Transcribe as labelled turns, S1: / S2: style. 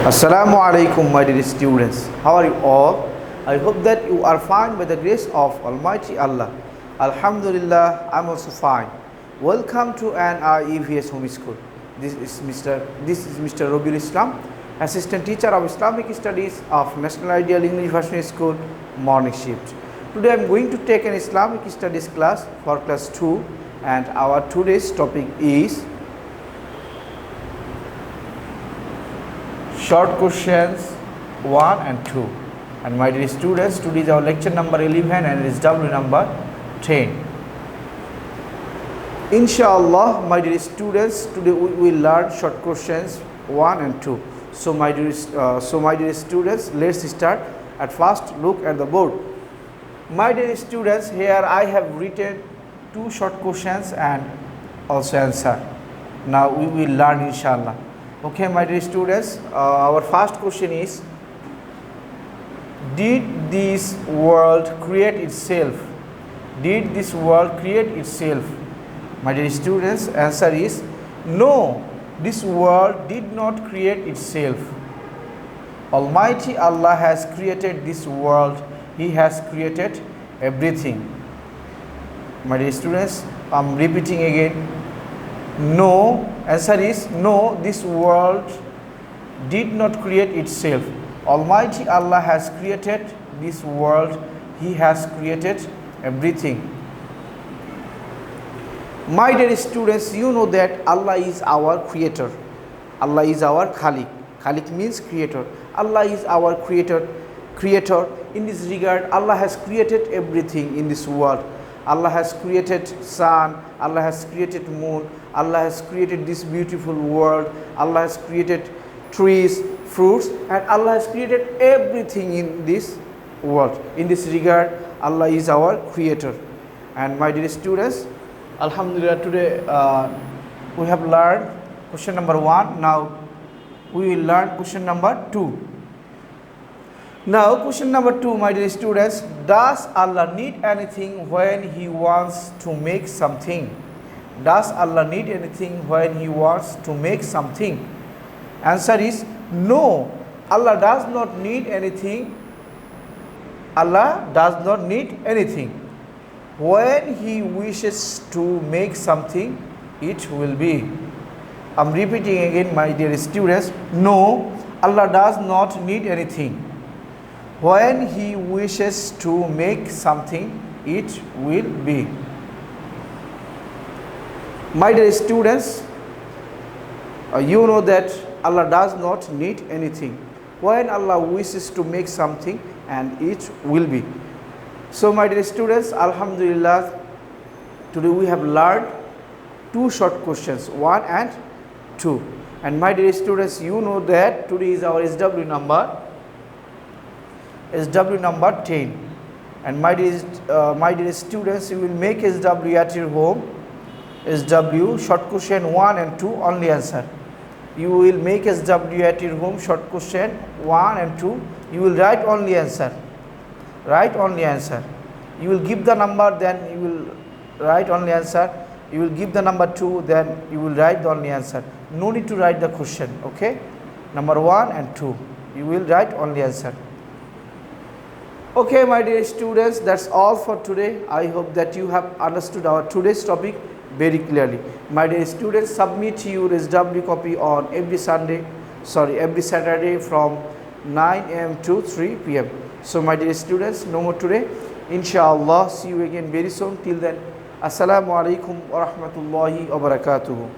S1: Assalamu alaikum, my dear students. How are you all? I hope that you are fine by the grace of Almighty Allah. Alhamdulillah, I'm also fine. Welcome to an EVS Home School. This is Mr. Robiul Islam, Assistant Teacher of Islamic Studies of National Ideal English Version School, Morning Shift. Today I'm going to take an Islamic Studies class for class 2, and our today's topic is short questions 1 and 2. And my dear students, today is our lecture number 11 and it is W number 10. Inshallah, my dear students, today we will learn short questions 1 and 2. So my dear students, let's start. At first, look at the board. My dear students, here I have written 2 short questions and also answer. Now we will learn inshallah. Okay, my dear students, our first question is, did this world create itself? Did this world create itself? My dear students, answer is no, this world did not create itself. Almighty Allah has created this world. He has created everything. My dear students, I'm repeating again. No, answer is no, this world did not create itself. Almighty Allah has created this world. He has created everything. My dear students, you know that Allah is our creator. Allah is our Khalik. Khalik means creator. Allah is our creator. In this regard, Allah has created everything in this world. Allah has created sun, Allah has created moon, Allah has created this beautiful world, Allah has created trees, fruits, and Allah has created everything in this world. In this regard, Allah is our creator. And my dear students, Alhamdulillah, today we have learned question number 1. Now we will learn question number 2. Now question number 2, my dear students, does Allah need anything when He wants to make something? Does Allah need anything when He wants to make something? Answer is no, Allah does not need anything. Allah does not need anything. When He wishes to make something, it will be. I'm repeating again, my dear students, no, Allah does not need anything. When He wishes to make something, it will be. My dear students, you know that Allah does not need anything. When Allah wishes to make something, and it will be. So my dear students, Alhamdulillah, today we have learned 2 short questions, 1 and 2. And my dear students, you know that today is our SW number 10. And my dear students, you will make SW at your home. SW short question 1 and 2 only answer. You will make SW at your home, short question 1 and 2. You will write only answer. Write only answer. You will give the number, then you will write only answer. You will give the number 2, then you will write the only answer. No need to write the question. Okay, number 1 and 2. You will write only answer. Okay, my dear students, that's all for today. I hope that you have understood our today's topic very clearly. My dear students, submit your SW copy on every Saturday from 9 am to 3 pm. So my dear students, no more today. Inshallah, see you again very soon. Till then, Assalamu alaikum wa rahmatullahi wa barakatuhu.